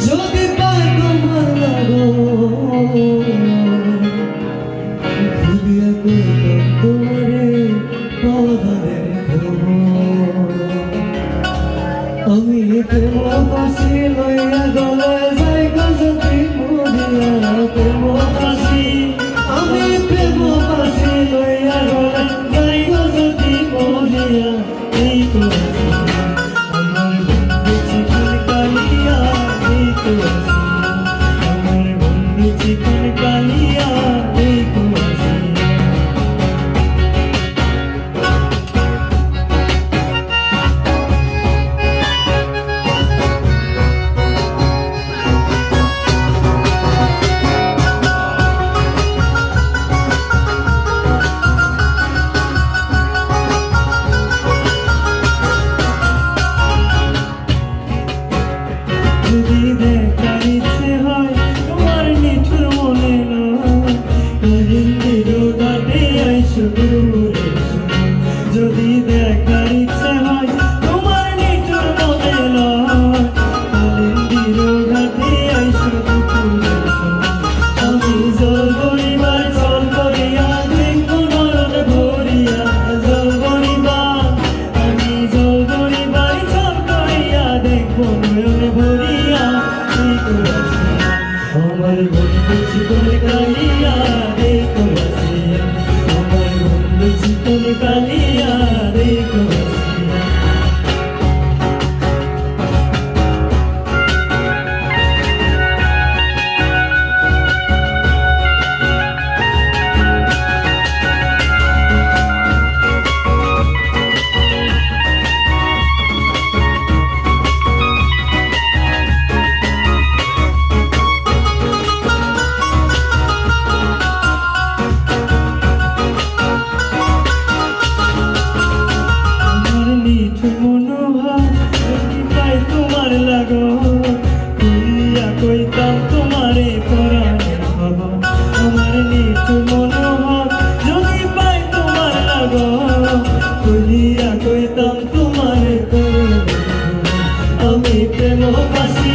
যদি পাই তোমার লাগো খুলিয়া কইতাম তোমারে পদারের খবর আমি প্রেম ফাঁসি লইয়া গলায় যাই গো যদি মরিয়া প্রেম ফাঁসি আমি প্রেম ফাঁসি লইয়া গলায় যাই গো যদি মরিয়া এই তো আমার বন্ধু চিকন কালিয়া এই তো আমার বন্ধু চিকন কালিয়া এই তো যদি দেখার ইচ্ছে হয় তোমার নিঠুর মনে নয় হিন্দির ডাটে আইসো যদি দেখার ইচ্ছে হয় তোমার নিঠুর মনে নয় হিন্দির ডাটে আইসো আমি জল করিবার জল করিয়া দেখবো নরদ ভরিয়া জল করিবার আমি জল করিবার জল করিয়া দেখবো নয়ন ভরিয়া আমার বন্ধু চিকন কালিয়া দেখো আসিয়া আমার বন্ধু চিকন কালিয়া দেখো আসিয়া তোমার লাগো কইয়া কইতাম তোমারে পরাণের খবর আমার নিঠুর মনোভাব যদি পাই তোমার লাগো কইয়া কইতাম তোমারে পরাণের খবর আমি প্রেম ফাঁসি